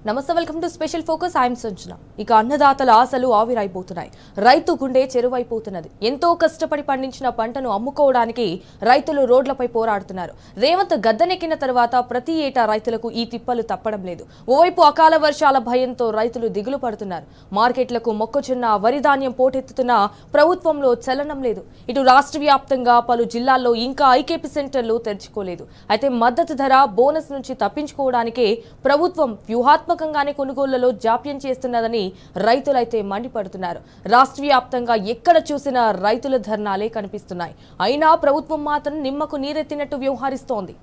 నమస్తే, welcome to special focus. I'm Sanjana. ఇక అన్నదాతల ఆశలు ఆవిరైపోతున్నాయి. రైతు గుండె చెరువైపోతున్నది. ఎంతో కష్టపడి పండించిన పంటను అమ్ముకోవడానికి రైతులు రోడ్లపై పోరాడుతున్నారు. రేవంత్ గద్దెనెక్కిన తర్వాత ప్రతి ఏటా రైతులకు ఈ తిప్పలు తప్పడం లేదు. ఓవైపు అకాల వర్షాల భయంతో రైతులు దిగులు పడుతున్నారు. మార్కెట్లకు మొక్కజొన్న, వరి ధాన్యం పోటెత్తుతున్నా ప్రభుత్వంలో చలనం లేదు. ఇటు రాష్ట్ర వ్యాప్తంగా పలు జిల్లాల్లో ఇంకా ఐకేపీ సెంటర్లు తెరుచుకోలేదు. అయితే మద్దతు ధర, బోనస్ నుంచి తప్పించుకోవడానికే ప్రభుత్వం వ్యూహాత్మకంగానే కొనుగోళ్లలో జాప్యం చేస్తున్నదని రైతులైతే మండిపడుతున్నారు. రాష్ట్ర వ్యాప్తంగా ఎక్కడ చూసినా రైతుల ధర్నాలే కనిపిస్తున్నాయి. అయినా ప్రభుత్వం మాత్రం నిమ్మకు నీరెత్తినట్టు వ్యవహరిస్తోంది.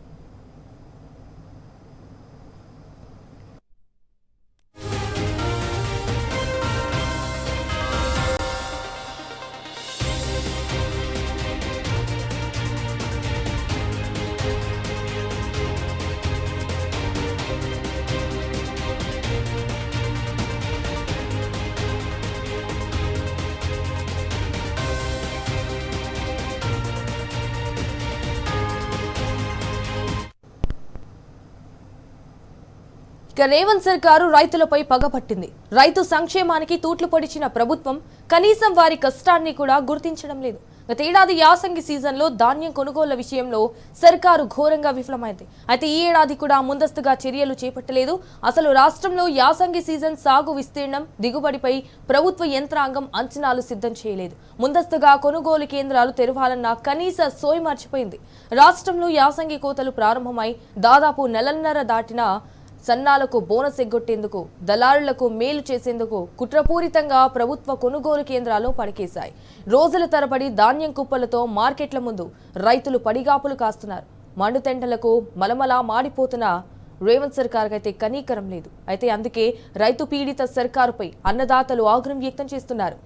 ఇక రేవంత్ సర్కారు రైతులపై పగపట్టింది. రైతు సంక్షేమానికి తూట్లు పొడిచిన ప్రభుత్వం కనీసం వారి కష్టాన్ని కూడా గుర్తించడం లేదు. గతేడాది యాసంగి సీజన్లో ధాన్యం కొనుగోళ్ల విషయంలో సర్కారు ఘోరంగా విఫలమైంది. అయితే ఈ ఏడాది కూడా ముందస్తుగా చర్యలు చేపట్టలేదు. అసలు రాష్ట్రంలో యాసంగి సీజన్ సాగు విస్తీర్ణం, దిగుబడిపై ప్రభుత్వ యంత్రాంగం అంచనాలు సిద్ధం చేయలేదు. ముందస్తుగా కొనుగోలు కేంద్రాలు తెరవాలన్న కనీస సోయి మర్చిపోయింది. రాష్ట్రంలో యాసంగి కోతలు ప్రారంభమై దాదాపు నెలన్నర దాటినా సన్నాలకు బోనస్ ఎగ్గొట్టేందుకు, దళారులకు మేలు చేసేందుకు కుట్రపూరితంగా ప్రభుత్వ కొనుగోలు కేంద్రాలు పడికేశాయి. రోజుల తరబడి ధాన్యం కుప్పలతో మార్కెట్ల ముందు రైతులు పడిగాపులు కాస్తున్నారు. మండుతెంటలకు మలమలా మాడిపోతున్న రేవంత్ సర్కార్ అయితే కనీకరం లేదు. అయితే అందుకే రైతు పీడిత సర్కారుపై అన్నదాతలు ఆగ్రహం వ్యక్తం చేస్తున్నారు.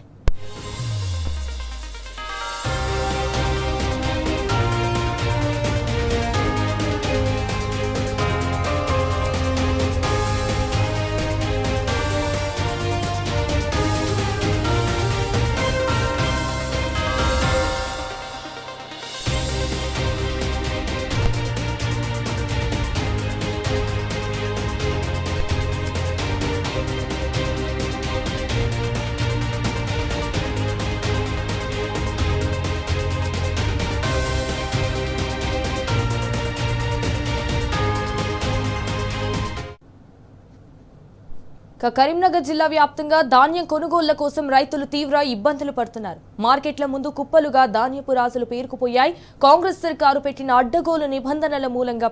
కరీంనగర్ జిల్లా వ్యాప్తంగా ధాన్యం కొనుగోళ్ల కోసం రైతులు తీవ్ర ఇబ్బందులు పడుతున్నారు. మార్కెట్ల ముందు కుప్పలుగా ధాన్యపు రాసులు పేరుకుపోయాయి. కాంగ్రెస్ సర్కారు పెట్టిన అడ్డగోలు నిబంధనల మూలంగా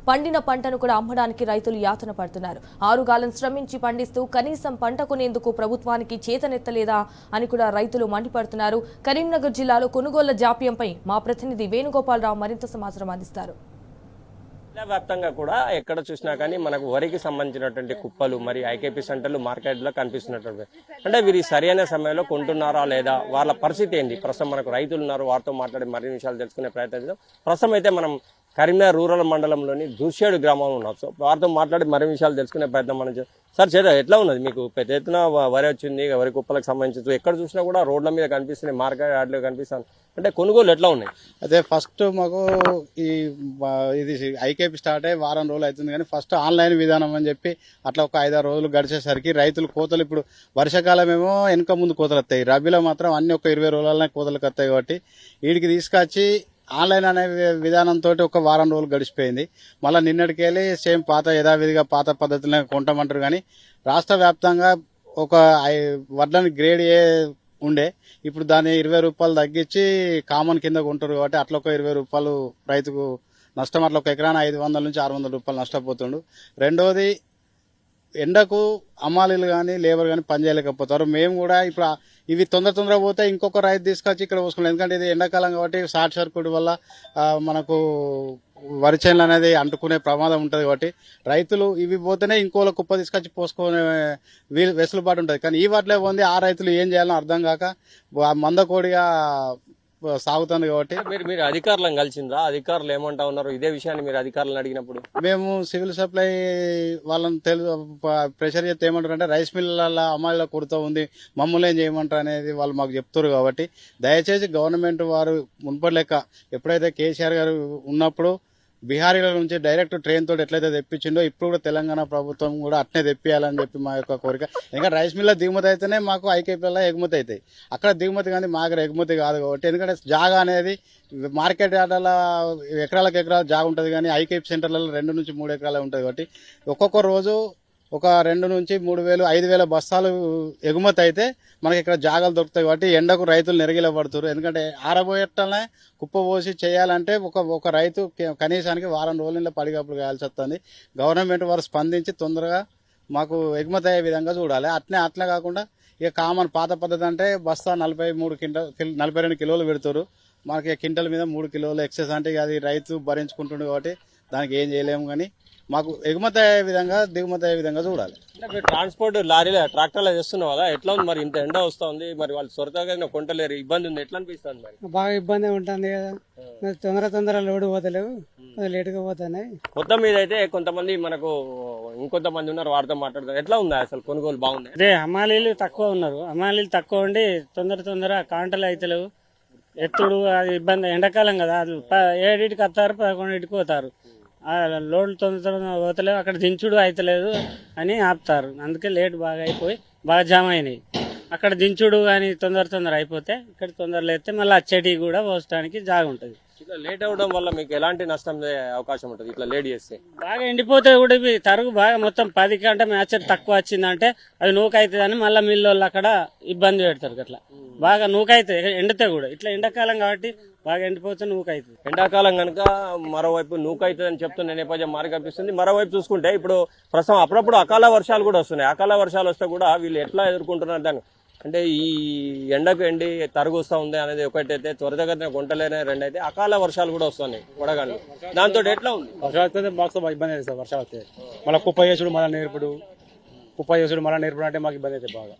పండిన పంటను కూడా అమ్మడానికి రైతులు యాతన పడుతున్నారు. ఆరుగాలం శ్రమించి పండిస్తూ కనీసం పంట కొనేందుకు ప్రభుత్వానికి చేతనెత్తలేదా అని కూడా రైతులు మండిపడుతున్నారు. కరీంనగర్ జిల్లాలో కొనుగోళ్ల జాప్యంపై మా ప్రతినిధి వేణుగోపాలరావు మరింత సమాచారం అందిస్తారు. జిల్లా వ్యాప్తంగా కూడా ఎక్కడ చూసినా కానీ మనకు వరికి సంబంధించినటువంటి కుప్పలు మరి ఐకేపీ సెంటర్లు మార్కెట్లో కనిపిస్తున్నటువంటి, అంటే వీరి సరైన సమయంలో కొంటున్నారా లేదా, వాళ్ళ పరిస్థితి ఏంటి, ప్రస్తుతం మనకు రైతులు ఉన్నారు, వారితో మాట్లాడి మరిన్ని విషయాలు తెలుసుకునే ప్రయత్నం చేద్దాం. ప్రస్తుతం అయితే మనం కరీంనగర్ రూరల్ మండలంలోని దూషేడు గ్రామంలో ఉన్నాం. సో వారితో మాట్లాడి మరిన్ని విషయాలు తెలుసుకునే ప్రయత్నం మనం సార్ చేద్దాం. ఎట్లా ఉన్నది మీకు పెద్ద ఎత్తున వరి వచ్చింది, వరి కుప్పలకు సంబంధించి ఎక్కడ చూసినా కూడా రోడ్ల మీద కనిపిస్తున్నాయి, మార్కెట్ యార్డ్లో కనిపిస్తాను, అంటే కొనుగోలు ఎట్లా ఉన్నాయి? అదే ఫస్ట్ మాకు ఇది ఐకేపీ స్టార్ట్ అయ్యి వారం రోజులు అవుతుంది, కానీ ఫస్ట్ ఆన్లైన్ విధానం అని చెప్పి అట్లా ఒక 5-6 రోజులు గడిచేసరికి రైతులు కోతలు, ఇప్పుడు వర్షాకాలం ఏమో వెనక ముందు కోతలు వస్తాయి, రబీలో మాత్రం అన్ని ఒక 20 రోజులనే కోతలకు వస్తాయి. కాబట్టి వీడికి తీసుకొచ్చి ఆన్లైన్ అనే విధానంతో ఒక వారం రోజులు గడిచిపోయింది. మళ్ళీ నిన్నటికెళ్ళి సేమ్ పాత యథావిధిగా పాత పద్ధతిలో కొంటామంటారు. కానీ రాష్ట్ర వ్యాప్తంగా ఒక వడ్లని గ్రేడ్ ఏ ఉండే, ఇప్పుడు దాన్ని 20 రూపాయలు తగ్గించి కామన్ కింద కొంటారు. కాబట్టి అట్లా ఒక 20 రూపాయలు రైతుకు నష్టం. అట్లా ఒక ఎకరాన 500 నుంచి 600 రూపాయలు నష్టపోతుండు. రెండవది, ఎండకు అమ్మాలీలు కానీ లేబర్ కానీ పనిచేయలేకపోతారు. మేము కూడా ఇప్పుడు ఇవి తొందరగా పోతే ఇంకొక రైతు తీసుకొచ్చి ఇక్కడ పోసుకున్నాం. ఎందుకంటే ఇది ఎండాకాలం కాబట్టి షార్ట్ సర్క్యూట్ వల్ల మనకు వరి చేనులు అనేది అంటుకునే ప్రమాదం ఉంటుంది. కాబట్టి రైతులు ఇవి పోతేనే ఇంకోళ్ళ కుప్ప తీసుకొచ్చి పోసుకునే వెసులుబాటు ఉంటుంది. కానీ ఈ వాటిలో ఉంది, ఆ రైతులు ఏం చేయాలో అర్థం కాక మందకోడిగా సాగుతుంది. కాబట్టి మీరు అధికారులను కలిసిందా? అధికారులు ఏమంటా ఉన్నారు ఇదే విషయాన్ని మీరు అధికారులను అడిగినప్పుడు? మేము సివిల్ సప్లై వాళ్ళని ప్రెషర్ చేస్తే ఏమంటారు అంటే రైస్ మిల్ల అమ్మాయిల కొరత ఉంది, మమ్మల్ని ఏం చేయమంటారు అనేది వాళ్ళు మాకు చెప్తారు. కాబట్టి దయచేసి గవర్నమెంట్ వారు మున్పటి లెక్క ఎప్పుడైతే కేసీఆర్ గారు ఉన్నప్పుడు బీహారీల నుంచి డైరెక్ట్ ట్రైన్ తోటి ఎట్లయితే తెప్పించిండో ఇప్పుడు కూడా తెలంగాణ ప్రభుత్వం కూడా అట్నే తెప్పియాలని చెప్పి మా యొక్క కోరిక. ఇంకా రైస్ మిల్ల దిగుమతి అయితేనే మాకు ఐకేపీలో ఎగుమతి అవుతాయి. అక్కడ దిగుమతి కానీ మా దగ్గర ఎగుమతి కాదు కాబట్టి, ఎందుకంటే జాగా అనేది మార్కెట్ యార్డ్ల ఎకరాలకు ఎకరాలు జాగా ఉంటుంది కానీ ఐకేపీ సెంటర్లలో 2 నుంచి 3 ఎకరాలే ఉంటుంది కాబట్టి ఒక్కొక్క రోజు ఒక 2 నుంచి 3,000 5,000 బస్తాలు ఎగుమతి అయితే మనకి ఇక్కడ జాగాలు దొరుకుతాయి కాబట్టి ఎండకు రైతులు నెరగిలబడుతారు. ఎందుకంటే ఆరబోయటనే కుప్ప పోసి చేయాలంటే ఒక రైతు కనీసానికి వారం రోజుల పడిగాపులు కాయాల్సి వస్తుంది. గవర్నమెంట్ వారు స్పందించి తొందరగా మాకు ఎగుమతి అయ్యే విధంగా చూడాలి. అట్లా కాకుండా ఇక కామన్ పాత పద్ధతి అంటే బస్తా 42 కిలోలు పెడతారు. మనకి క్వింటల్ మీద 3 కిలోలు ఎక్సెస్ అంటే అది రైతు భరించుకుంటుండే కాబట్టి దానికి ఏం చేయలేము. కానీ మాకు ఎగుమతి అయ్యే విధంగా దిగుమతి అయ్యే విధంగా చూడాలి. ట్రాన్స్పోర్ట్ లారీలో ట్రాక్టర్లో చేస్తున్నావు కదా, ఎట్లా ఉంది మరి? ఇంత ఎండ వస్తుంది, మరి వాళ్ళు సొరతగా కొంటలేరు, ఇబ్బంది ఉంది, ఎట్లా అనిపిస్తుంది మరి? బాగా ఇబ్బంది ఉంటుంది కదా, తొందర లోడ్ పోతలేవు, లేటుగా పోతాయి. మొత్తం మీద అయితే కొంతమంది మనకు ఇంకొంతమంది ఉన్నారు, వారితో మాట్లాడతారు. ఎట్లా ఉంది అసలు కొనుగోలు? బాగుంది. అదే హమాలీలు తక్కువ ఉన్నారు, హమాలీలు తక్కువ ఉండి తొందర కాంటలు అయితలేవు. ఎత్తుడు అది ఇబ్బంది, ఎండాకాలం కదా, అది 7కి వస్తారు, 11కి పోతారు. లోడ్లు తొందర పోతలేవు, అక్కడ దించుడు అయితలేదు అని ఆపుతారు. అందుకే లేట్ బాగా అయిపోయి బాగా జామ్ అయినాయి. అక్కడ దించుడు కానీ తొందర అయిపోతే ఇక్కడ తొందరలో అయితే మళ్ళీ అచ్చేటి కూడా పోసడానికి జాగా ఉంటుంది. ఇట్లా లేట్ అవడం వల్ల మీకు ఎలాంటి నష్టం అవకాశం ఉంటుంది ఇట్లా లేట్ చేస్తే? బాగా ఎండిపోతే కూడా ఇవి తరుగు బాగా మొత్తం 10 కంటే మ్యాచ్ తక్కువ వచ్చిందంటే అది నూకైతుంది అని మళ్ళీ మిల్లు వాళ్ళు అక్కడ ఇబ్బంది పెడతారు. అట్లా బాగా నూకైతే ఎండితే కూడా ఇట్లా ఎండాకాలం కాబట్టి బాగా ఎండిపోతే నూకైతుంది. ఎండాకాలం కనుక మరోవైపు నూకైతుంది అని చెప్తున్న నేపథ్యం మారి కనిపిస్తుంది. మరోవైపు చూసుకుంటే ఇప్పుడు ప్రస్తుతం అప్పుడప్పుడు అకాల వర్షాలు కూడా వస్తున్నాయి. అకాల వర్షాలు వస్తే కూడా వీళ్ళు ఎట్లా ఎదుర్కొంటున్నారు దాన్ని? అంటే ఈ ఎండకు ఎండి తరుగు వస్తూ ఉంది అనేది ఒకటైతే, త్వరితగతిన గుంటలేనే రెండైతే అకాల వర్షాలు కూడా వస్తున్నాయి వడగాళ్ళు. దాంతో ఎట్లా ఉంది? వర్షాలు వస్తే మాకు ఇబ్బంది అవుతుంది సార్. వర్షాలు వస్తే మళ్ళీ కుప్ప చేసుడు మళ్ళీ నేర్పుడు అంటే మాకు ఇబ్బంది అవుతుంది బాగా.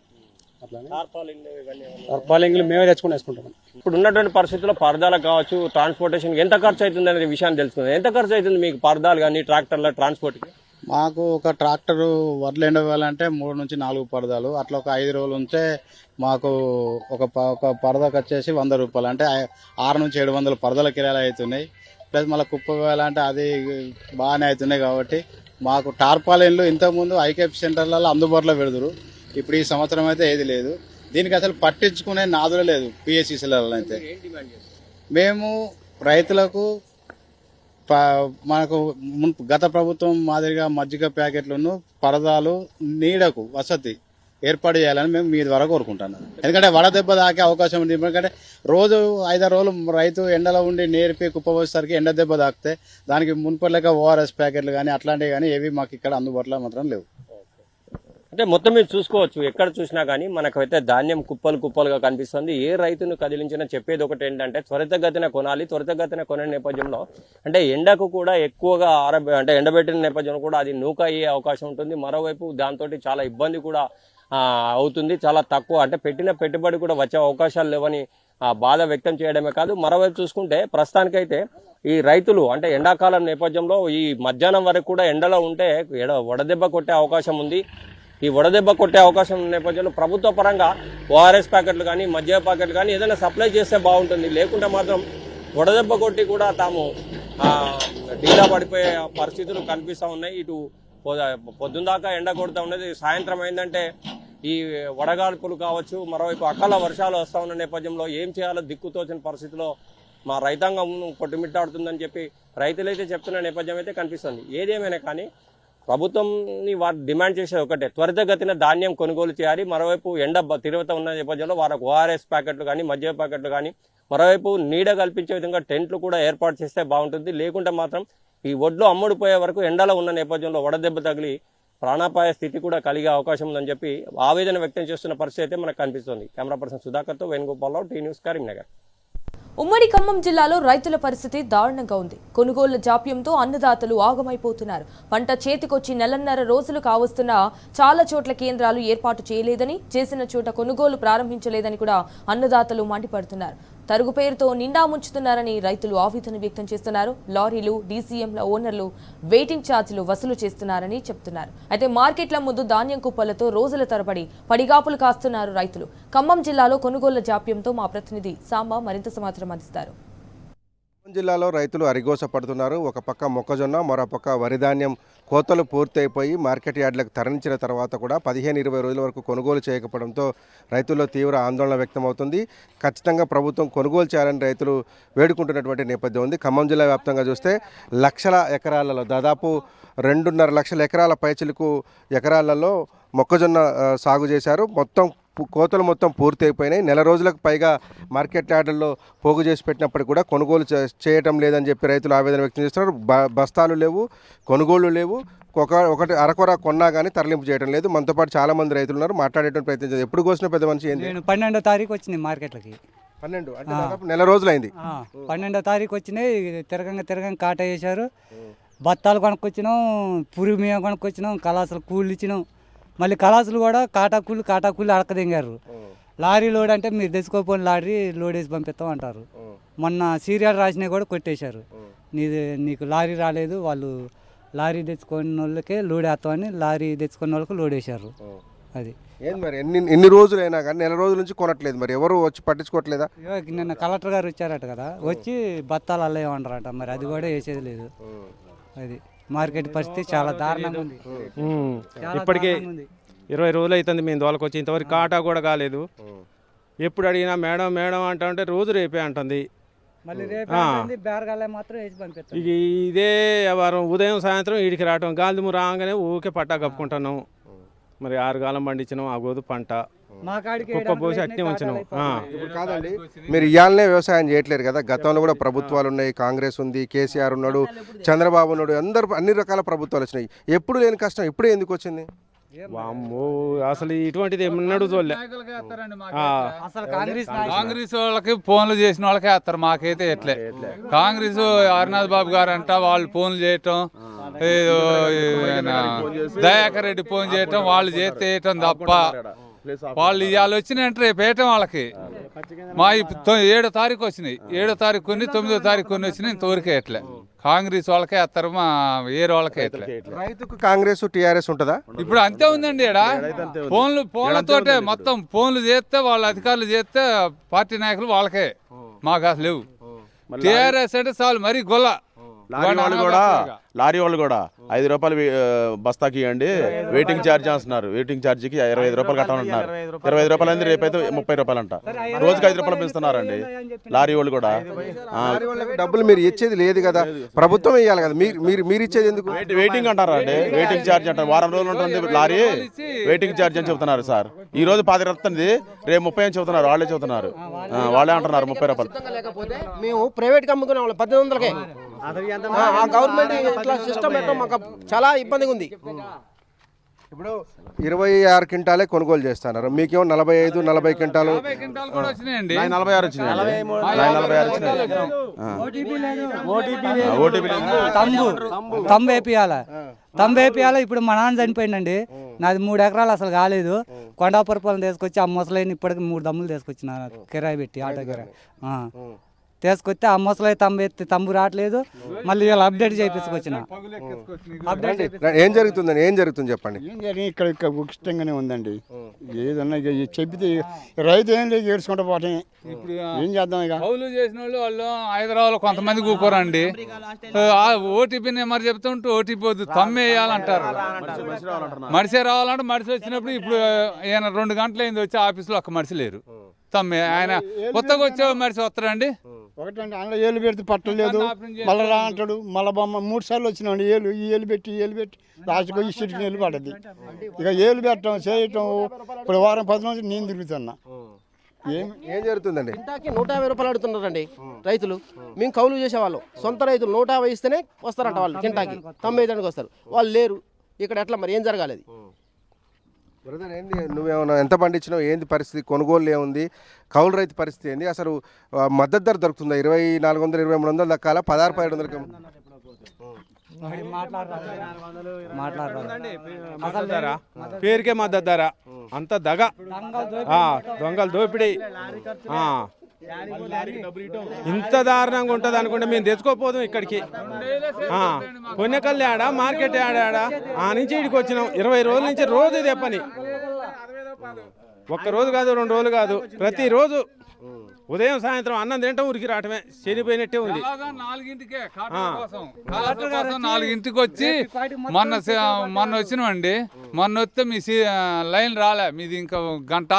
టార్పాలింగ్లు మేమే తెచ్చుకుని వేసుకుంటాం. ఇప్పుడు ఉన్నటువంటి పరిస్థితుల్లో పరదాలకు కావచ్చు, ట్రాన్స్పోర్టేషన్ ఎంత ఖర్చు అవుతుంది అనే విషయాన్ని తెలుసుకుంది. ఎంత ఖర్చు అవుతుంది మీకు పరదాలు కానీ ట్రాక్టర్ల ట్రాన్స్పోర్ట్కి? మాకు ఒక ట్రాక్టరు వడ్లు ఎండవేయాలంటే 3 నుంచి 4 పరదాలు, అట్లా ఒక 5 రోజులు ఉంటే మాకు ఒక పరదాకు వచ్చేసి 100 రూపాయలు, అంటే 6 నుంచి 700 పరదల కిరాయిలు అవుతున్నాయి. ప్లస్ మళ్ళీ కుప్ప వేయాలంటే అది బాగానే అవుతున్నాయి. కాబట్టి మాకు టార్పాలిన్లు ఇంతకుముందు ఐకేపీ సెంటర్లలో అందుబాటులో పెడదురు, ఇప్పుడు ఈ సంవత్సరం అయితే ఏది లేదు. దీనికి అసలు పట్టించుకునే నాదులే లేదు పిఎస్సిలలో. అయితే మేము రైతులకు మనకు గత ప్రభుత్వం మాదిరిగా మజ్జిగ ప్యాకెట్లను పరదాలు నీడకు వసతి ఏర్పాటు చేయాలని మేము మీ ద్వారా కోరుకుంటున్నాం. ఎందుకంటే వడదెబ్బ తాకే అవకాశం ఉంది. ఎందుకంటే రోజు 5-6 రోజులు రైతు ఎండలో ఉండి నేర్పి కుప్పపోసేసరికి ఎండ దెబ్బ తాకితే దానికి మున్పటిలాగా ఓఆర్ఎస్ ప్యాకెట్లు కానీ అట్లాంటివి కానీ ఏవి మాకు ఇక్కడ అందుబాటులో మాత్రం లేవు. అంటే మొత్తం మీరు చూసుకోవచ్చు, ఎక్కడ చూసినా కానీ మనకైతే ధాన్యం కుప్పలుగా కనిపిస్తుంది. ఏ రైతును కదిలించినా చెప్పేది ఒకటి ఏంటంటే త్వరితగతిన కొనాలి. త్వరితగతిన కొనే నేపథ్యంలో అంటే ఎండకు కూడా ఎక్కువగా అంటే ఎండబెట్టిన నేపథ్యంలో కూడా అది నూక అయ్యే అవకాశం ఉంటుంది. మరోవైపు దాంతో చాలా ఇబ్బంది కూడా అవుతుంది. చాలా తక్కువ అంటే పెట్టిన పెట్టుబడి కూడా వచ్చే అవకాశాలు లేవని బాధ వ్యక్తం చేయడమే కాదు, మరోవైపు చూసుకుంటే ప్రస్తుతానికైతే ఈ రైతులు అంటే ఎండాకాలం నేపథ్యంలో ఈ మధ్యాహ్నం వరకు కూడా ఎండలో ఉంటే వడదెబ్బ కొట్టే అవకాశం ఉంది. ఈ వడదెబ్బ కొట్టే అవకాశం నేపథ్యంలో ప్రభుత్వ పరంగా ఓఆర్ఎస్ ప్యాకెట్లు కానీ మద్య ప్యాకెట్లు కానీ ఏదైనా సప్లై చేస్తే బాగుంటుంది. లేకుంటే మాత్రం వడదెబ్బ కొట్టి కూడా తాము డీలా పడిపోయే పరిస్థితులు కనిపిస్తూ ఉన్నాయి. ఇటు పొద్దున్న దాకా ఎండ కొడుతూ ఉన్నది, సాయంత్రం అయిందంటే ఈ వడగాల్పులు కావచ్చు, మరోవైపు అకాల వర్షాలు వస్తూ ఉన్న నేపథ్యంలో ఏం చేయాలో దిక్కుతోచిన పరిస్థితిలో మా రైతాంగం కొట్టుమిట్టాడుతుందని చెప్పి రైతులైతే చెప్తున్న నేపథ్యం అయితే కనిపిస్తుంది. ఏదేమైనా కానీ ప్రభుత్వంని వారు డిమాండ్ చేసేది ఒకటే, త్వరితగతిన ధాన్యం కొనుగోలు చేయాలి. మరోవైపు ఎండ తీవ్రత ఉన్న నేపథ్యంలో వారికి ఓఆర్ఎస్ ప్యాకెట్లు కానీ మద్య ప్యాకెట్లు కానీ, మరోవైపు నీడ కల్పించే విధంగా టెంట్లు కూడా ఏర్పాటు చేస్తే బాగుంటుంది. లేకుంటే మాత్రం ఈ ఒడ్లు అమ్ముడుపోయే వరకు ఎండలో ఉన్న నేపథ్యంలో వడదెబ్బ తగిలి ప్రాణాపాయ స్థితి కూడా కలిగే అవకాశం ఉందని చెప్పి ఆవేదన వ్యక్తం చేస్తున్న పరిస్థితి అయితే మనకు కనిపిస్తుంది. కెమెరా పర్సన్ సుధాకర్తో వేణుగోపాలరావు, టీ న్యూస్, కరీంనగర్. ఉమ్మడి ఖమ్మం జిల్లాలో రైతుల పరిస్థితి దారుణంగా ఉంది. కొనుగోళ్ల జాప్యంతో అన్నదాతలు ఆగమైపోతున్నారు. పంట చేతికొచ్చి 1.5 రోజులు కావస్తున్నా చాలా చోట్ల కేంద్రాలు ఏర్పాటు చేయలేదని, చేసిన చోట కొనుగోలు ప్రారంభించలేదని కూడా అన్నదాతలు మండిపడుతున్నారు. తరుగు పేరుతో నిండా ముంచుతున్నారని రైతులు ఆవేదన వ్యక్తం చేస్తున్నారు. లారీలు, డీసీఎంల ఓనర్లు వెయిటింగ్ ఛార్జీలు వసూలు చేస్తున్నారని చెప్తున్నారు. అయితే మార్కెట్ల ముందు ధాన్యం కుప్పలతో రోజుల తరబడి పడిగాపులు కాస్తున్నారు రైతులు. ఖమ్మం జిల్లాలో కొనుగోళ్ల జాప్యంతో మా ప్రతినిధి సాంబ మరింత సమాచారం అందిస్తారు. జిల్లాలో రైతులు అరిగోస పడుతున్నారు. ఒక పక్క మొక్కజొన్న, మరో పక్క వరి ధాన్యం కోతలు పూర్తయిపోయి మార్కెట్ యార్డులకు తరలించిన తర్వాత కూడా 15-20 రోజుల వరకు కొనుగోలు చేయకపోవడంతో రైతుల్లో తీవ్ర ఆందోళన వ్యక్తమవుతుంది. ఖచ్చితంగా ప్రభుత్వం కొనుగోలు చేయాలని రైతులు వేడుకుంటున్నటువంటి నేపథ్యం ఉంది. ఖమ్మం జిల్లా వ్యాప్తంగా చూస్తే లక్షల ఎకరాలలో దాదాపు 2.5 లక్షల ఎకరాల పైచిలుకు ఎకరాలలో మొక్కజొన్న సాగు చేశారు. కోతలు మొత్తం పూర్తి అయిపోయినాయి. నెల రోజులకు పైగా మార్కెట్ యార్డుల్లో పోగు చేసి పెట్టినప్పటికీ కూడా కొనుగోలు చేయటం లేదని చెప్పి రైతులు ఆవేదన వ్యక్తం చేస్తున్నారు. బస్తాలు లేవు, కొనుగోళ్లు లేవు. ఒకటి అరకొర కొన్నా కానీ తరలింపు చేయడం లేదు. మనతో పాటు చాలా మంది రైతులు ఉన్నారు, మాట్లాడేటువంటి ప్రయత్నం చేస్తారు. ఎప్పుడు కోసిన పెద్ద మనిషి ఏంటి? నేను 12వ తారీఖు వచ్చింది మార్కెట్లకి. 12 అంటే దాదాపు నెల రోజులైంది. 12వ తారీఖు వచ్చినాయి. తిరగంగా కాట వేశారు. బత్తాలు కొనుక్కొచ్చినాం, పురుగు బియ్యం కొనుక్కొచ్చినాం, కలాసులు కూళ్ళు ఇచ్చినాం. మళ్ళీ కలాసులు కూడా కాటాకూళ్ళు అడకదింగారు. లారీ లోడ్ అంటే మీరు తెచ్చుకోపోయిన లారీ లోడ్ వేసి పంపిస్తాం అంటారు. మొన్న సీరియల్ రాసినవి కూడా కొట్టేశారు. నీకు లారీ రాలేదు, వాళ్ళు లారీ తెచ్చుకున్న వాళ్ళకే లోడ్ వేస్తామని లారీ తెచ్చుకున్న వాళ్ళకి లోడ్ వేశారు. అది ఏంది మరి ఎన్ని రోజులైనా కానీ నెల రోజుల నుంచి కొనట్లేదు, మరి ఎవరు వచ్చి పట్టించుకోవట్లేదా? నిన్న కలెక్టర్ గారు వచ్చారట కదా, వచ్చి బత్తాలు అల్లే ఉండరట, మరి అది కూడా వేసేది లేదు. అది మార్కెట్ పరిస్థితి చాలా దారుణంగా ఉంది. ఇప్పటికే 20 రోజులు అవుతుంది మేము దోలకు ఇంతవరకు కాటా కూడా కాలేదు. ఎప్పుడు అడిగినా మేడం మేడం అంటే రోజు రేపే అంటుంది. మళ్ళీ రేపు బేరగాలే మాత్రం వేసి పంపిస్తాం. ఇక ఇదే వారం ఉదయం సాయంత్రం వీడికి రావటం, గాలిదుము రాగానే ఊకే పట్టా కప్పుకుంటున్నాం. మరి 6 కాలం పండించినాం ఆ గోధు పంట, కుప్ప పోసి అట్నే ఉంచినాం. ఇప్పుడు కాదండి, మీరు ఇవాళనే వ్యవసాయం చేయట్లేరు కదా, గతంలో కూడా ప్రభుత్వాలు ఉన్నాయి. కాంగ్రెస్ ఉంది, కేసీఆర్ ఉన్నాడు, చంద్రబాబు ఉన్నాడు, అన్ని రకాల ప్రభుత్వాలు వచ్చినాయి. ఎప్పుడు లేని కష్టం ఇప్పుడే ఎందుకు వచ్చింది? వామ్మో, అసలు ఇటువంటిది ఎన్నడూ చూడలే. కాంగ్రెస్ వాళ్ళకి ఫోన్లు చేసిన వాళ్ళకే వేస్తారు, మాకైతే ఎట్లే. కాంగ్రెస్ హరినాథ్ బాబు గారు అంట వాళ్ళు ఫోన్లు చేయటం, దయాకర్ రెడ్డి ఫోన్ చేయటం, వాళ్ళు చేస్తే వేయటం తప్ప వాళ్ళు ఇవాళ వచ్చినాయంటే రేపు వేయటం వాళ్ళకి. మా 7వ తారీఖు వచ్చినాయి, 7వ తారీఖు కొన్ని 9వ తారీఖు కొన్ని వచ్చినాయి. ఇంతవరకే ఎట్లే కాంగ్రెస్ వాళ్ళకే వేస్తారు, మా వేరే వాళ్ళకే ఎట్లే. రైతుకు కాంగ్రెస్ టీఆర్ఎస్ ఉంటుందా? ఇప్పుడు అంతే ఉందండి. ఇక్కడ ఫోన్లతోటే మొత్తం ఫోన్లు చేస్తే వాళ్ళ అధికారులు చేస్తే పార్టీ నాయకులు వాళ్ళకే, మాకు అసలు లేవు. టీఆర్ఎస్ అంటే చాలు మరీ గొల్ల. లారీ వాళ్ళు కూడా 5 రూపాయలు బస్తాకి ఇవ్వండి, వెయిటింగ్ ఛార్జ్ అంటున్నారు. వెయిటింగ్ ఛార్జీకి 25 రూపాయలు కట్టాలంటున్నారు. 25 రూపాయలు అయింది, రేపైతే 30 రూపాయలు అంట. రోజుకి 5 రూపాయలు పెంచుతున్నారండి లారీ వాళ్ళు కూడా. డబ్బులు మీరు ఇచ్చేది లేదు కదా, ప్రభుత్వం ఇవ్వాలి కదా, మీరు ఇచ్చేది ఎందుకు? వెయిటింగ్ అంటారా అండి, వెయిటింగ్ ఛార్జ్ అంటారు. వారం రోజులు ఉంటుంది లారీ, వెయిటింగ్ ఛార్జ్ అని చెబుతున్నారు సార్. ఈ రోజు 10 వస్తుంది, రేపు 30 అని చెబుతున్నారు. వాళ్ళే చెబుతున్నారు, వాళ్ళే అంటున్నారు 30 రూపాయలు. లేకపోతే మేము ప్రైవేట్ అమ్ముకునే వాళ్ళం 1800కే. గవర్నమెంట్ ఇట్లా సిస్టమ్ పెట్టడం మాకు చాలా ఇబ్బందిగా ఉంది. ఇప్పుడు 26 క్వింటాలే కొనుగోలు చేస్తున్నారు, మీకేమో 45-40 క్వింటాలు. 46 వచ్చినాయండి, 46 వచ్చినాయి. తంబు వేపియాల. ఇప్పుడు మా నాన్న చనిపోయిందండి, నాది 3 ఎకరాలు అసలు కాలేదు. కొండాపురపాలెం తీసుకొచ్చి ఆ ముసలైన ఇప్పటికి 3 దమ్ములు తీసుకొచ్చిన కిరాయి పెట్టి, ఆటో కిరాయి తీసుకొస్తే ఆ ముసలై తంబు రావట్లేదు. మళ్ళీ వీళ్ళు అప్డేట్ చేయించుకొచ్చిన. ఏం జరుగుతుంది చెప్పండి. ఇక్కడ ఇష్టంగానే ఉందండి. ఏదన్నా చెప్తే రైతు ఏం లేదు, ఏడ్చుకుంటూ పోవటమే. ఇప్పుడు ఏం చేద్దాం? ఇక కౌలు చేసిన వాళ్ళు హైదరాబాద్ లో కొంతమంది కూకోరండి. ఓటీపీ నెంబర్ చెప్తుంటే ఓటీపీ వద్దు, తమ్మేయాలంటారు. మనిషి రావాలంటే మనిషి వచ్చినప్పుడు ఇప్పుడు ఈయన 2 గంటలు అయింది వచ్చి ఆఫీసులో ఒక్క మనిషి లేరు. తమ్మే ఆయన కొత్తగా వచ్చే మనిషి వస్తారండి. ఒకటంటే అందులో ఏళ్ళు పెడితే పట్టలేదు, మళ్ళీ రా అంటాడు. మళ్ళీ బొమ్మ 3 సార్లు వచ్చినాడు. ఏళ్ళు పెట్టి లాస్ట్కి ఈ సిటికి ఏళ్ళు పడ్డది. ఇక ఏళ్ళు పెట్టడం చేయటం. ఇప్పుడు వారం 10 రోజులు నేను తిరుగుతున్నా. ఏం జరుగుతుందండి? ఇంటాకి 150 రూపాయలు అడుగుతున్నారండి రైతులు. మేము కౌలు చేసేవాళ్ళం, సొంత రైతులు 150 ఇస్తేనే వస్తారంట వాళ్ళు. కింటాకి 90 వస్తారు, వాళ్ళు లేరు. ఇక్కడ ఎట్లా మరి ఏం జరగాలి? బ్రదర్ ఏంది, నువ్వేమన్నా ఎంత పండించినావు, ఏంది పరిస్థితి, కొనుగోలు ఏముంది, కౌలు రైతు పరిస్థితి ఏంది, అసలు మద్దతు ధర దొరుకుతుందా? 2400, 2300 దక్కాలా, 16-1700? పేరుకే మద్దతు ధర, అంత దగ, దొంగలు దోపిడీ. ఇంత దారుణంగా ఉంటుంది అనుకుంటే మేము తెచ్చుకోపోదాం ఇక్కడికి. పొన్నెకల్లి ఆడ మార్కెట్ ఆడా ఆ నుంచి ఇక్కడికి వచ్చినాం. 20 రోజుల నుంచి రోజు ఇదే పని. ఒక్క రోజు కాదు, 2 రోజులు కాదు, ప్రతిరోజు ఉదయం సాయంత్రం అన్నం తింటాం ఉరికి రావటమే చనిపోయినట్టే ఉంది. అలాగా 4ంటికే కాటా కోసం 4ంటికి వచ్చి మొన్న వచ్చినామండి. మొన్న వస్తే మీ లైన్ రాలే, మీది ఇంకా గంట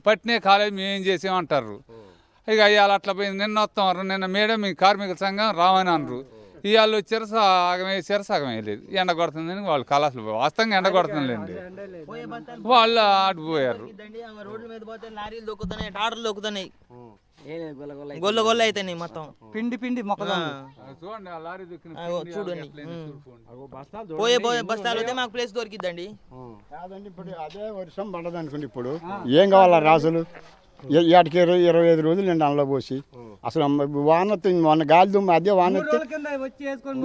పట్టినే కాలేదు, మేము ఏం చేసామంటారు. ఇక ఇవాళ అట్లా పోయింది. నిన్న వస్తాం, నిన్న మేడం మీ కార్మిక సంఘం రావని అన్నారు. ఇవాళ వచ్చారు, సగం వేసారు, సగం వేయలేదు. ఎండ కొడుతుందని వాళ్ళు కళాసులు వాస్తవంగా ఎండ కొడుతుందండి, వాళ్ళు ఆడిపోయారు. రోడ్ల మీద పోతే లారీలు దొక్కుతున్నాయి, టాటర్లు దొక్కుతున్నాయి, గొల్ల అవుతాయి మొత్తం పిండి మొక్కజొన్న చూడండి. పోయే బస్తాలు అయితే మాకు ప్లేస్ దొరికిద్దండి. కాదండి, ఇప్పుడు అదే వర్షం పడదు అనుకోండి. ఇప్పుడు ఏం కావాలా రాసులు ఏటికి 25 రోజులు నిండి అందులో పోసి అసలు వాన గాలి దుమ్ము అదే వాన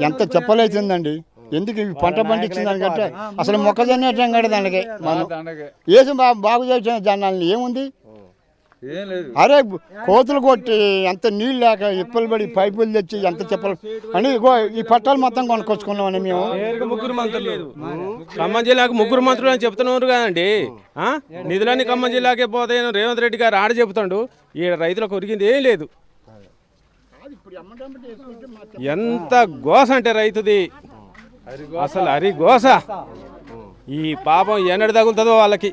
ఎంత చెప్పలేతుందండి. ఎందుకు పంట పండించిన దానికంటే అసలు మొక్కజొన్న ఎట్టం కదా దానికి మనం వేసి బాగు చేసిన జనాలని ఏముంది. అరే కోతులు కొట్టి ఎంత నీళ్ళు లేక ఇప్పలు పడి పైపులు తెచ్చి ఎంత చెప్పలు అని ఈ పట్టాలు మొత్తం కొనుక్కొచ్చుకున్నామని మేము. ముగ్గురు మంత్రులు ఖమ్మం జిల్లాకు 3 మంత్రులు అని చెప్తున్నారు కదండి. నిధులన్నీ ఖమ్మం జిల్లాకే పోతాయని రేవంత్ రెడ్డి గారు ఆడ చెబుతాడు. ఈ రైతులకు ఒరిగింది ఏం లేదు. ఎంత గోస అంటే రైతుది, అసలు అరి గోస. ఈ పాపం ఎన్నడు తగులుతుందో వాళ్ళకి.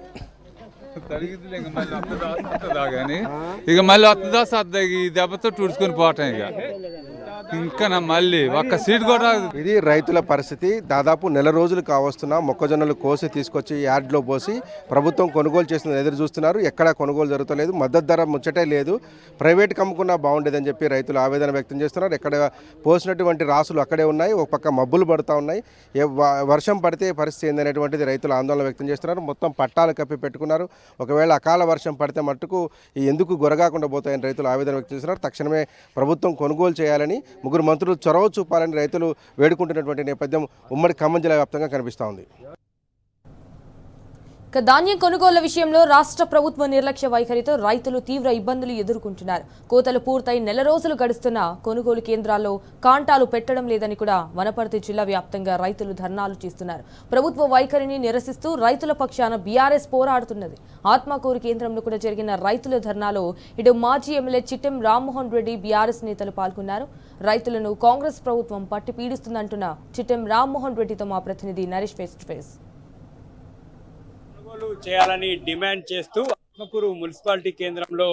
ఇక మళ్ళీ వస్తుందా సర్దా ఈ దెబ్బతో తుడుచుకొని పోవటం. ఇక ఇంకా మళ్ళీ ఒక్క సీట్ కూడా. ఇది రైతుల పరిస్థితి. దాదాపు నెల రోజులు కావస్తున్నా మొక్కజొన్నలు కోసి తీసుకొచ్చి యార్డ్లో పోసి ప్రభుత్వం కొనుగోలు చేసిన ఎదురు చూస్తున్నారు. ఎక్కడా కొనుగోలు జరుగుతలేదు, మద్దతు ధర ముచ్చటే లేదు. ప్రైవేట్కి అమ్ముకున్నా బాగుండేదని చెప్పి రైతులు ఆవేదన వ్యక్తం చేస్తున్నారు. ఎక్కడ పోసినటువంటి రాసులు అక్కడే ఉన్నాయి, ఒక పక్క మబ్బులు పడుతూ ఉన్నాయి. వర్షం పడితే పరిస్థితి ఏందనేటువంటిది రైతులు ఆందోళన వ్యక్తం చేస్తున్నారు. మొత్తం పట్టాలు కప్పి పెట్టుకున్నారు. ఒకవేళ అకాల వర్షం పడితే మట్టుకు ఎందుకు గొరగాకుండా పోతాయని రైతులు ఆవేదన వ్యక్తం చేస్తున్నారు. తక్షణమే ప్రభుత్వం కొనుగోలు చేయాలని, 3 మంత్రులు చొరవ చూపాలని రైతులు వేడుకుంటున్నటువంటి నేపథ్యం ఉమ్మడి ఖమ్మం జిల్లా వ్యాప్తంగా కనిపిస్తూ ఉంది. ధాన్యం కొనుగోళ్ల విషయంలో రాష్ట్ర ప్రభుత్వ నిర్లక్ష్య వైఖరితో రైతులు తీవ్ర ఇబ్బందులు ఎదుర్కొంటున్నారు. కోతలు పూర్తయి నెల రోజులు గడుస్తున్నా కొనుగోలు కేంద్రాల్లో కాంటాలు పెట్టడం లేదని కూడా వనపర్తి జిల్లా వ్యాప్తంగా రైతులు ధర్నాలు చేస్తున్నారు. ప్రభుత్వ వైఖరిని నిరసిస్తూ రైతుల పక్షాన బీఆర్ఎస్ పోరాడుతున్నది. ఆత్మకూరు కేంద్రంలో కూడా జరిగిన రైతుల ధర్నాలో ఇటు మాజీ ఎమ్మెల్యే చిట్టెం రామ్మోహన్ రెడ్డి బీఆర్ఎస్ నేతలు పాల్గొన్నారు. రైతులను కాంగ్రెస్ ప్రభుత్వం పట్టి పీడిస్తుందంటున్న చిట్టెం రామ్మోహన్ రెడ్డితో మా ప్రతినిధి నరేష్ ఫేస్ టు ఫేస్. చేయాలని డిమాండ్ చేస్తూ ఆత్మకూరు మున్సిపాలిటీ కేంద్రంలో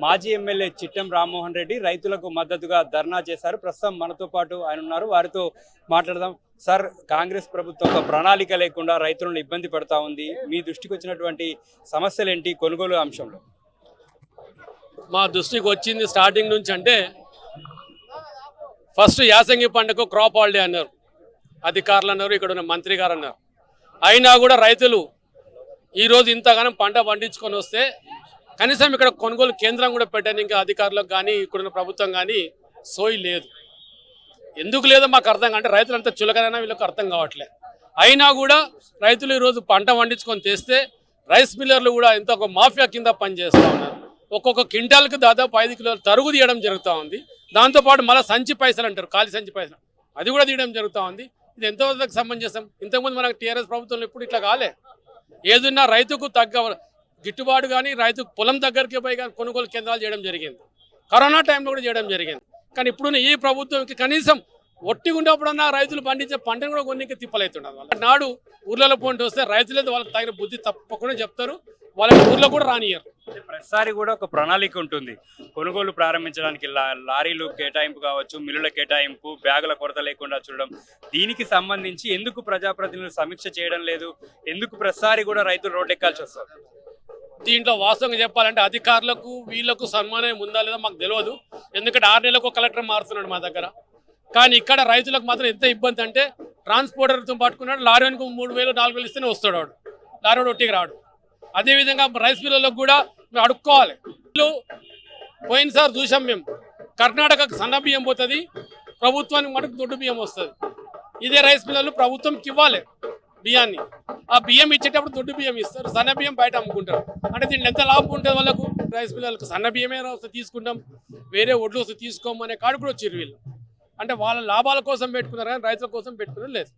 మాజీ ఎమ్మెల్యే చిట్టెం రామ్మోహన్ రెడ్డి రైతులకు మద్దతుగా ధర్నా చేశారు. ప్రస్తుతం మనతో పాటు ఆయన ఉన్నారు, వారితో మాట్లాడదాం. సార్, కాంగ్రెస్ ప్రభుత్వం ఒక ప్రణాళిక లేకుండా రైతులను ఇబ్బంది పెడతా ఉంది. మీ దృష్టికి వచ్చినటువంటి సమస్యలు ఏంటి కొనుగోలు అంశంలో? మా దృష్టికి వచ్చింది స్టార్టింగ్ నుంచి అంటే, ఫస్ట్ యాసంగి పంటకు క్రాప్ హాలిడే అన్నారు, అధికారులు అన్నారు, ఇక్కడ ఉన్న మంత్రి గారు అన్నారు. అయినా కూడా రైతులు ఈరోజు ఇంతగానం పంట పండించుకొని వస్తే కనీసం ఇక్కడ కొనుగోలు కేంద్రం కూడా పెట్టాను ఇంకా అధికారులకు కానీ ఇక్కడున్న ప్రభుత్వం కానీ సోయి లేదు. ఎందుకు లేదో మాకు అర్థం అంటే రైతులు అంతా చులకనైనా వీళ్ళకి అర్థం కావట్లేదు. అయినా కూడా రైతులు ఈరోజు పంట పండించుకొని తెస్తే రైస్ మిల్లర్లు కూడా ఎంత ఒక మాఫియా కింద పనిచేస్తూ ఉన్నారు. ఒక్కొక్క క్వింటాల్కి దాదాపు 5 కిలోలు తరుగు తీయడం జరుగుతూ ఉంది. దాంతోపాటు మళ్ళీ సంచి పైసలు అంటారు, ఖాళీ సంచి పైసలు, అది కూడా తీయడం జరుగుతూ ఉంది. ఇది ఎంతవరకు సమంజసం? ఇంతకుముందు మనకు టీఆర్ఎస్ ప్రభుత్వంలో ఎప్పుడు ఇట్లా కాలే. ఏదున్నా రైతుకు తగ్గ గిట్టుబాటు కానీ రైతు పొలం దగ్గరికి పోయి కానీ కొనుగోలు కేంద్రాలు చేయడం జరిగింది. కరోనా టైంలో కూడా చేయడం జరిగింది. కానీ ఇప్పుడున్న ఈ ప్రభుత్వంకి కనీసం ఒట్టిగా ఉండేప్పుడన్నా రైతులు పండించే పంటను కూడా కొన్నికి తిప్పలవుతున్నారు. వాళ్ళ నాడు ఊర్లలో పోటీ వస్తే రైతులైతే వాళ్ళకి తగిన బుద్ధి తప్పకుండా చెప్తారు, వాళ్ళ ఊర్లో కూడా రానియరు. ప్రతిసారి కూడా ఒక ప్రణాళిక ఉంటుంది కొనుగోలు ప్రారంభించడానికి. లారీలు కేటాయింపు కావచ్చు, మిల్లుల కేటాయింపు, బ్యాగుల కొరత లేకుండా చూడడం. దీనికి సంబంధించి ఎందుకు ప్రజాప్రతినిధులు సమీక్ష చేయడం లేదు? ఎందుకు ప్రతిసారి కూడా రైతులు రోడ్లు ఎక్కాల్సి వస్తారు? దీంట్లో వాస్తవంగా చెప్పాలంటే అధికారులకు వీళ్లకు సన్మానం ఉందా లేదా మాకు తెలియదు. ఎందుకంటే 6 నెలలకు కలెక్టర్ మారుతున్నాడు మా దగ్గర. కానీ ఇక్కడ రైతులకు మాత్రం ఎంత ఇబ్బంది అంటే, ట్రాన్స్పోర్టర్తో పట్టుకున్నాడు, లారీకి 3,000 4,000 ఇస్తేనే వస్తాడు వాడు, లారీ ఒట్టికి రాడు. అదేవిధంగా రైస్ మిల్లులకు కూడా మేము అడుక్కోవాలి. పోయినసారి చూసాం మేము, కర్ణాటకకు సన్న బియ్యం పోతుంది, ప్రభుత్వానికి మటుకు దొడ్డు బియ్యం వస్తుంది. ఇదే రైస్ మిల్లులు ప్రభుత్వంకి ఇవ్వాలి బియ్యాన్ని. ఆ బియ్యం ఇచ్చేటప్పుడు దొడ్డు బియ్యం ఇస్తారు, సన్న బియ్యం బయట అమ్ముకుంటారు. అంటే దీన్ని ఎంత లాభం ఉంటుంది వాళ్ళకు? రైస్ మిల్లులకు సన్న బియ్యమే వస్తే తీసుకుంటాం, వేరే ఒడ్లు వస్తే తీసుకోమనే కాడు కూడా వచ్చారు వీళ్ళు. అంటే వాళ్ళ లాభాల కోసం పెట్టుకున్నారు కానీ రైతుల కోసం పెట్టుకున్నారు లేదు.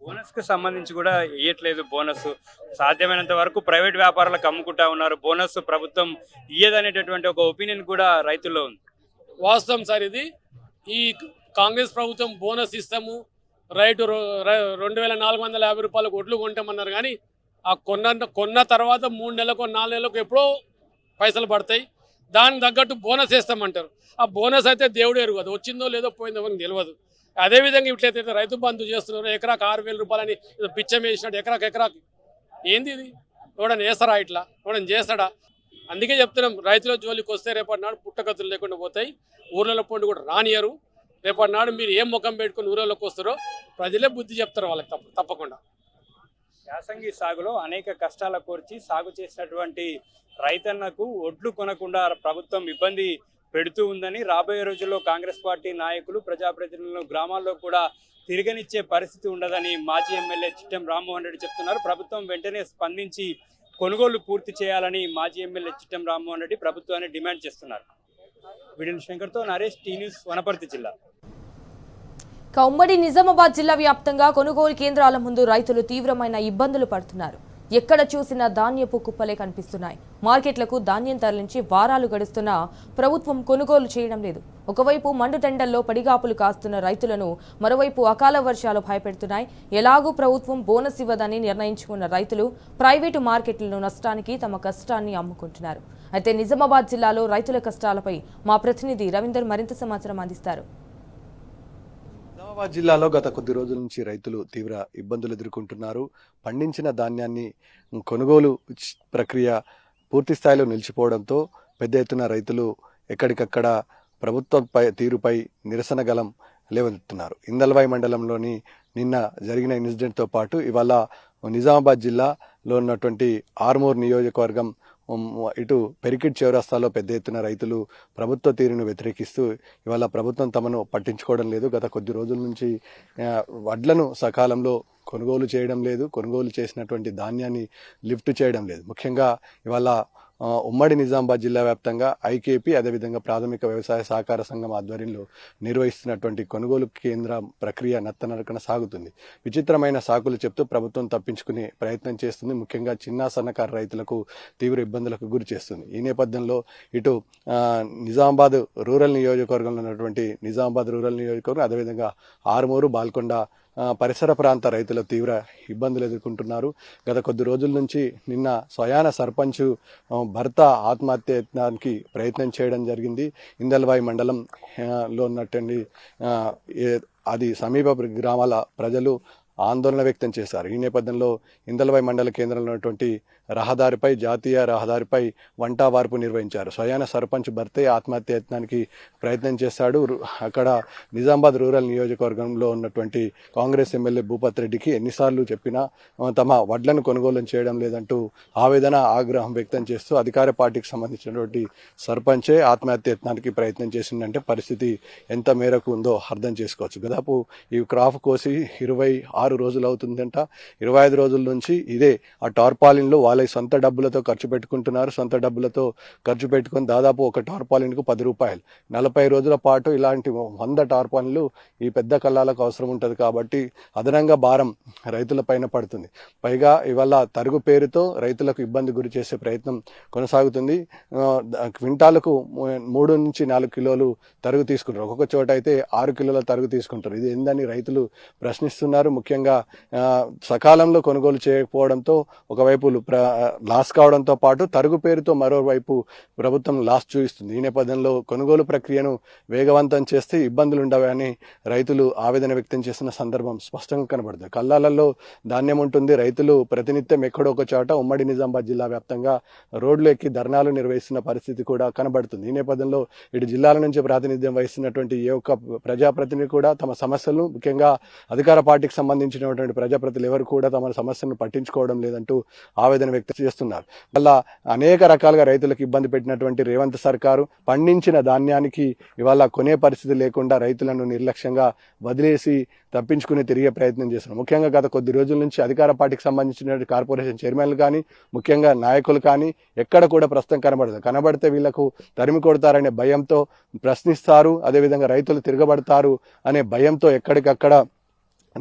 బోనస్ కు సంబంధించి కూడా ఇయ్యట్లేదు. బోనస్ సాధ్యమైనంత వరకు ప్రైవేట్ వ్యాపారాలకు అమ్ముకుంటా ఉన్నారు. బోనస్ ప్రభుత్వం ఇయ్యదనేటటువంటి ఒక ఒపీనియన్ కూడా రైతుల్లో ఉంది. వాస్తవం సార్ ఇది. ఈ కాంగ్రెస్ ప్రభుత్వం బోనస్ ఇస్తాము, రైతు 2450 రూపాయలకు ఒడ్లు కొంటామన్నారు. కానీ ఆ కొన్న తర్వాత 3 నెలలకు 4 నెలలకు ఎప్పుడో పైసలు పడతాయి. దానికి తగ్గట్టు బోనస్ వేస్తామంటారు. ఆ బోనస్ అయితే దేవుడు ఎరుగు, అది వచ్చిందో లేదో పోయిందో అని తెలియదు. అదేవిధంగా ఇట్లయితే రైతు బంధు చేస్తున్నారు. ఎకరాకు 6000 రూపాయలని పిచ్చం వేసినట్టు ఎకరాకి ఏంది ఇది? ఎవడని వేస్తారా? ఇట్లా ఎవడని చేస్తాడా? అందుకే చెప్తున్నాం, రైతుల జోలికి వస్తే రేపటి నాడు పుట్టగతులు లేకుండా పోతాయి. ఊర్లలో పండు కూడా రానియరు. రేపటి నాడు మీరు ఏం ముఖం పెట్టుకుని ఊర్లలోకి వస్తారో ప్రజలే బుద్ధి చెప్తారు వాళ్ళకి తప్పకుండా. యాసంగి సాగులో అనేక కష్టాల కోర్చి సాగు చేసినటువంటి రైతన్నకు ఒడ్లు కొనకుండా ప్రభుత్వం ఇబ్బంది పెడుతూ ఉందని, రాబోయే రోజుల్లో కాంగ్రెస్ పార్టీ నాయకులు ప్రజాప్రతినిధులను గ్రామాల్లో కూడా తిరగనిచ్చే పరిస్థితి ఉండదని మాజీ ఎమ్మెల్యే చిట్టెం రామ్మోహన్ రెడ్డి చెప్తున్నారు. ప్రభుత్వం వెంటనే స్పందించి కొనుగోలు పూర్తి చేయాలని మాజీ ఎమ్మెల్యే చిట్టెం రామ్మోహన్ రెడ్డి ప్రభుత్వాన్ని డిమాండ్ చేస్తున్నారు. వీడియో శంకర్తో నరేష్, టీ న్యూస్, వనపర్తి జిల్లా. ఉమ్మడి నిజామాబాద్ జిల్లా వ్యాప్తంగా కొనుగోలు కేంద్రాల ముందు రైతులు తీవ్రమైన ఇబ్బందులు పడుతున్నారు. ఎక్కడ చూసినా ధాన్యపు కుప్పలే కనిపిస్తున్నాయి. మార్కెట్లకు ధాన్యం తరలించి వారాలు గడుస్తున్నా ప్రభుత్వం కొనుగోలు చేయడం లేదు. ఒకవైపు మండుటెండల్లో పడిగాపులు కాస్తున్న రైతులను మరోవైపు అకాల వర్షాలు భయపెడుతున్నాయి. ఎలాగూ ప్రభుత్వం బోనస్ ఇవ్వదని నిర్ణయించుకున్న రైతులు ప్రైవేటు మార్కెట్లలో నష్టానికి తమ కష్టాన్ని అమ్ముకుంటున్నారు. అయితే నిజామాబాద్ జిల్లాలో రైతుల కష్టాలపై మా ప్రతినిధి రవీందర్ మరింత సమాచారం అందిస్తారు. నిజామాబాద్ జిల్లాలో గత కొద్ది రోజుల నుంచి రైతులు తీవ్ర ఇబ్బందులు ఎదుర్కొంటున్నారు. పండించిన ధాన్యాన్ని కొనుగోలు ప్రక్రియ పూర్తి స్థాయిలో నిలిచిపోవడంతో పెద్ద ఎత్తున రైతులు ఎక్కడికక్కడ ప్రభుత్వం తీరుపై నిరసన గలం లేవనెత్తుతున్నారు. ఇందల్వాయి మండలంలోని నిన్న జరిగిన ఇన్సిడెంట్తో పాటు ఇవాళ నిజామాబాద్ జిల్లాలో ఉన్నటువంటి ఆర్మూర్ నియోజకవర్గం ఇటు పెరికిట్ చౌరస్తాలో పెద్ద ఎత్తున రైతులు ప్రభుత్వ తీరును వ్యతిరేకిస్తూ ఇవాళ ప్రభుత్వం తమను పట్టించుకోవడం లేదు. గత కొద్ది రోజుల నుంచి వడ్లను సకాలంలో కొనుగోలు చేయడం లేదు. కొనుగోలు చేసినటువంటి ధాన్యాన్ని లిఫ్ట్ చేయడం లేదు. ముఖ్యంగా ఇవాళ ఉమ్మడి నిజామాబాద్ జిల్లా వ్యాప్తంగా ఐకేపీ అదేవిధంగా ప్రాథమిక వ్యవసాయ సహకార సంఘం ఆధ్వర్యంలో నిర్వహిస్తున్నటువంటి కొనుగోలు కేంద్ర ప్రక్రియ నత్తనరకన సాగుతుంది. విచిత్రమైన సాకులు చెప్తూ ప్రభుత్వం తప్పించుకునే ప్రయత్నం చేస్తుంది. ముఖ్యంగా చిన్న సన్నకారు రైతులకు తీవ్ర ఇబ్బందులకు గురి చేస్తుంది. ఈ నేపథ్యంలో ఇటు నిజామాబాద్ రూరల్ నియోజకవర్గంలో ఉన్నటువంటి నిజామాబాద్ రూరల్ నియోజకవర్గం అదేవిధంగా ఆరుమూరు, బాల్కొండ పరిసర ప్రాంత రైతులు తీవ్ర ఇబ్బందులు ఎదుర్కొంటున్నారు. గత కొద్ది రోజుల నుంచి నిన్న స్వయాన సర్పంచ్ భర్త ఆత్మహత్యకి ప్రయత్నం చేయడం జరిగింది. ఇందల్వాయి మండలంలో ఉన్నటువంటి అది సమీప గ్రామాల ప్రజలు ఆందోళన వ్యక్తం చేశారు. ఈ నేపథ్యంలో ఇందల్వాయి మండల కేంద్రంలో ఉన్నటువంటి రహదారిపై జాతీయ రహదారిపై వంట వార్పు నిర్వహించారు. స్వయాన సర్పంచ్ భర్తే ఆత్మహత్య యత్నానికి ప్రయత్నం చేశాడు. అక్కడ నిజామాబాద్ రూరల్ నియోజకవర్గంలో ఉన్నటువంటి కాంగ్రెస్ ఎమ్మెల్యే భూపత్ రెడ్డికి ఎన్నిసార్లు చెప్పినా తమ వడ్లను కొనుగోలు చేయడం లేదంటూ ఆవేదన ఆగ్రహం వ్యక్తం చేస్తూ అధికార పార్టీకి సంబంధించినటువంటి సర్పంచే ఆత్మహత్య యత్నానికి ప్రయత్నం చేసిందంటే పరిస్థితి ఎంత మేరకు ఉందో అర్థం చేసుకోవచ్చు. దాదాపు ఈ క్రాప్ కోసి 26 రోజులు అవుతుందంట. 25 రోజుల నుంచి ఇదే ఆ టార్పాలిన్లో వాళ్ళ సొంత డబ్బులతో ఖర్చు పెట్టుకుంటున్నారు. సొంత డబ్బులతో ఖర్చు పెట్టుకుని దాదాపు ఒక టార్పాలిన్కు 10 రూపాయలు. 40 రోజుల పాటు ఇలాంటి 100 టార్పాలిన్లు ఈ పెద్ద కళ్ళాలకు అవసరం ఉంటుంది కాబట్టి అదనంగా భారం రైతుల పైన పడుతుంది. పైగా ఇవాళ తరుగు పేరుతో రైతులకు ఇబ్బంది గురి చేసే ప్రయత్నం కొనసాగుతుంది. క్వింటాలకు 3 నుంచి 4 కిలోలు తరుగు తీసుకుంటారు. ఒక్కొక్క చోట అయితే 6 కిలోల తరుగు తీసుకుంటారు. ఇది ఏందని రైతులు ప్రశ్నిస్తున్నారు. ముఖ్యంగా సకాలంలో కొనుగోలు చేయకపోవడంతో ఒకవైపు లాస్ కావడంతో పాటు తరుగు పేరుతో మరోవైపు ప్రభుత్వం లాస్ చూపిస్తుంది. ఈ నేపథ్యంలో కొనుగోలు ప్రక్రియను వేగవంతం చేస్తే ఇబ్బందులు ఉండవని రైతులు ఆవేదన వ్యక్తం చేస్తున్న సందర్భం స్పష్టంగా కనబడుతుంది. కల్లాలలో ధాన్యం ఉంటుంది. రైతులు ప్రతినిత్యం ఎక్కడో ఒక చోట ఉమ్మడి నిజామాబాద్ జిల్లా వ్యాప్తంగా రోడ్లు ఎక్కి ధర్నాలు నిర్వహిస్తున్న పరిస్థితి కూడా కనబడుతుంది. ఈ నేపథ్యంలో ఇటు జిల్లాల నుంచి ప్రాతినిధ్యం వహిస్తున్నటువంటి ఏ ఒక్క ప్రజాప్రతినిధి కూడా తమ సమస్యలను ముఖ్యంగా అధికార పార్టీకి సంబంధించినటువంటి ప్రజాప్రతినిధులు ఎవరు కూడా తమ సమస్యలను పట్టించుకోవడం లేదంటూ ఆవేదన వ్యక్తం చేస్తున్నారు. వల్ల అనేక రకాలుగా రైతులకు ఇబ్బంది పెట్టినటువంటి రేవంత్ సర్కారు పండించిన ధాన్యానికి ఇవాళ కొనే పరిస్థితి లేకుండా రైతులను నిర్లక్ష్యంగా వదిలేసి తప్పించుకుని తిరిగే ప్రయత్నం చేస్తున్నారు. ముఖ్యంగా గత కొద్ది రోజుల నుంచి అధికార పార్టీకి సంబంధించిన కార్పొరేషన్ చైర్మన్లు కానీ ముఖ్యంగా నాయకులు కానీ ఎక్కడ కూడా ప్రస్తుతం కనబడితే వీళ్లకు తరిమి కొడతారనే భయంతో ప్రశ్నిస్తారు. అదేవిధంగా రైతులు తిరగబడతారు అనే భయంతో ఎక్కడికక్కడ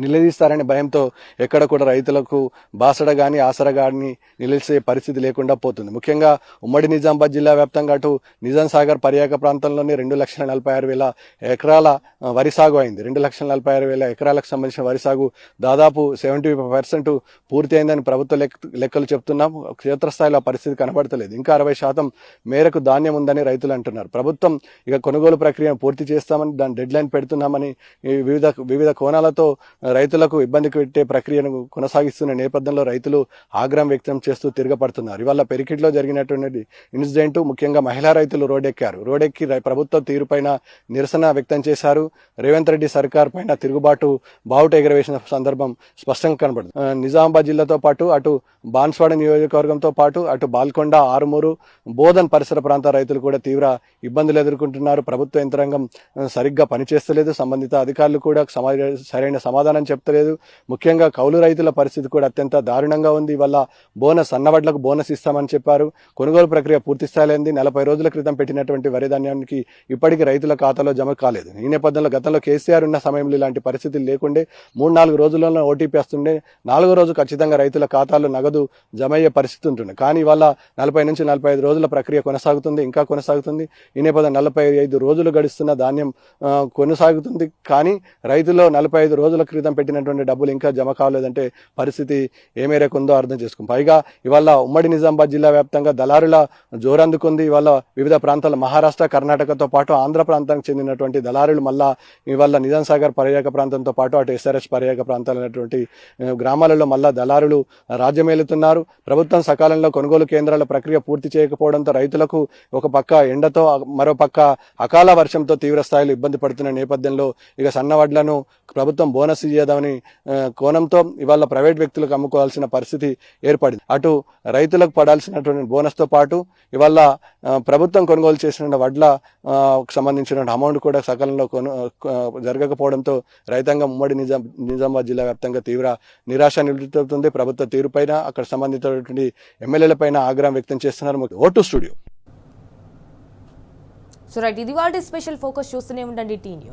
నిలదీస్తారనే భయంతో ఎక్కడ కూడా రైతులకు బాసడ కానీ ఆసర కానీ నిలిచే పరిస్థితి లేకుండా పోతుంది. ముఖ్యంగా ఉమ్మడి నిజామాబాద్ జిల్లా వ్యాప్తంగా అటు నిజాం సాగర్ పర్యాక ప్రాంతంలోనే 2,46,000 ఎకరాల వరి సాగు అయింది. 2,46,000 ఎకరాలకు సంబంధించిన వరి సాగు దాదాపు 70% పూర్తి అయిందని ప్రభుత్వ లెక్కలు చెప్తున్నాం. క్షేత్రస్థాయిలో పరిస్థితి కనబడతలేదు. ఇంకా 60% మేరకు ధాన్యం ఉందని రైతులు అంటున్నారు. ప్రభుత్వం ఇక కొనుగోలు ప్రక్రియను పూర్తి చేస్తామని దాని డెడ్ లైన్ పెడుతున్నామని వివిధ కోణాలతో రైతులకు ఇబ్బంది పెట్టే ప్రక్రియను కొనసాగిస్తున్న నేపథ్యంలో రైతులు ఆగ్రహం వ్యక్తం చేస్తూ తిరగపడుతున్నారు. ఇవాళ పెరికిట్లో జరిగినటువంటి ఇన్సిడెంట్ ముఖ్యంగా మహిళా రైతులు రోడ్డెక్కి ప్రభుత్వ తీరుపైన నిరసన వ్యక్తం చేశారు. రేవంత్ రెడ్డి సర్కార్ పైన తిరుగుబాటు బావుట ఎగరవేసిన సందర్భం స్పష్టంగా కనబడుతుంది. నిజామాబాద్ జిల్లాతో పాటు అటు బాన్స్వాడ నియోజకవర్గంతో పాటు అటు బాల్కొండ, ఆరుమూరు, బోధన్ పరిసర ప్రాంత రైతులు కూడా తీవ్ర ఇబ్బందులు ఎదుర్కొంటున్నారు. ప్రభుత్వ యంత్రాంగం సరిగ్గా పనిచేస్తలేదు. సంబంధిత అధికారులు కూడా సరైన సమాధానం చెప్తలేదు. ముఖ్యంగా కౌలు రైతుల పరిస్థితి కూడా అత్యంత దారుణంగా ఉంది. వల్ల బోనస్ అన్నవడ్లకు బోనస్ ఇస్తామని చెప్పారు. కొనుగోలు ప్రక్రియ పూర్తి స్థాయిలో 40 రోజుల క్రితం పెట్టినటువంటి వరి ధాన్యానికి ఇప్పటికీ రైతుల ఖాతాలో జమ కాలేదు. ఈ నేపథ్యంలో గతంలో కేసీఆర్ ఉన్న సమయంలో ఇలాంటి పరిస్థితులు లేకుండే 3-4 రోజుల్లో ఓటీపీ వస్తుండే. 4వ రోజు ఖచ్చితంగా రైతుల ఖాతాలో నగదు జమ అయ్యే పరిస్థితి ఉంటుంది. కానీ ఇవాళ 40 నుంచి 45 రోజుల ప్రక్రియ కొనసాగుతుంది, ఇంకా కొనసాగుతుంది. ఈ నేపథ్యంలో 45 రోజులు గడుస్తున్న ధాన్యం కొనసాగుతుంది. కానీ రైతులు 45 రోజుల క్రితం పెట్టినటువంటి డబ్బులు ఇంకా జమ కాలేదంటే పరిస్థితి ఏ మేరకు ఉందో అర్థం చేసుకోండి. పైగా ఇవాళ ఉమ్మడి నిజామాబాద్ జిల్లా వ్యాప్తంగా దళారుల జోరందుకుంది. ఇవాళ వివిధ ప్రాంతాల మహారాష్ట్ర, కర్ణాటకతో పాటు ఆంధ్ర ప్రాంతానికి చెందినటువంటి దళారులు మళ్ళా ఇవాళ నిజాం సాగర్ పర్యాక ప్రాంతంతో పాటు అటు ఎస్ఆర్ఎస్ పర్యాక ప్రాంతాలైనటువంటి గ్రామాలలో మళ్ళా దళారులు రాజ్యమేలుతున్నారు. ప్రభుత్వం సకాలంలో కొనుగోలు కేంద్రాల ప్రక్రియ పూర్తి చేయకపోవడంతో రైతులకు ఒక పక్క ఎండతో మరో పక్క అకాల వర్షంతో తీవ్ర స్థాయిలో ఇబ్బంది పడుతున్న నేపథ్యంలో ఇక సన్నవడ్లను ప్రభుత్వం బోనస్ ఇయ్యదామని కోణంతో ఇవాళ ప్రైవేట్ వ్యక్తులకు అమ్ముకోవాల్సిన పరిస్థితి ఏర్పడింది. అటు రైతులకు పడాల్సినటువంటి బోనస్తో పాటు ఇవాళ ప్రభుత్వం కొనుగోలు చేసిన వడ్ల సంబంధించిన అమౌంట్ కూడా సకాలంలో జరగకపోవడంతో రైతాంగం ఉమ్మడి నిజామాబాద్ జిల్లా వ్యాప్తంగా తీవ్ర నిరాశ నిలుపుతుంది. ప్రభుత్వ తీరుపైన అక్కడ సంబంధించినటువంటి ఎమ్మెల్యేలపైన ఆగ్రహం వ్యక్తం చేస్తున్నారు. Vote studio. సో రైట్, ఇది వాళ్ళ స్పెషల్ ఫోకస్. చూస్తూనే ఉండండి టీ న్యూస్.